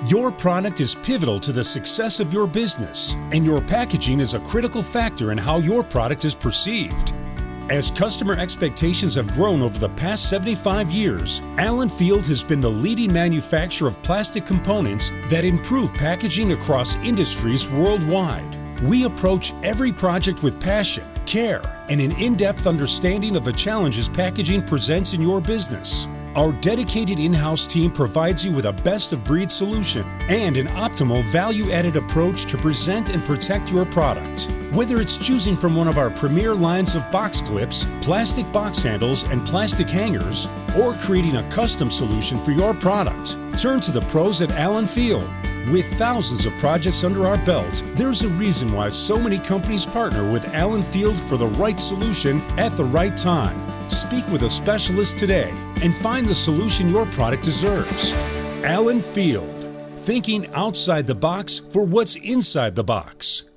Your product is pivotal to the success of your business, and your packaging is a critical factor in how your product is perceived. As customer expectations have grown over the past 75 years, Allen Field has been the leading manufacturer of plastic components that improve packaging across industries worldwide. We approach every project with passion, care, and an in-depth understanding of the challenges packaging presents in your business. Our dedicated in-house team provides you with a best-of-breed solution and an optimal value-added approach to present and protect your product. Whether it's choosing from one of our premier lines of box clips, plastic box handles, and plastic hangers, or creating a custom solution for your product, turn to the pros at Allen Field. With thousands of projects under our belt, there's a reason why so many companies partner with Allen Field for the right solution at the right time. Speak with a specialist today and find the solution your product deserves. Allen Field, thinking outside the box for what's inside the box.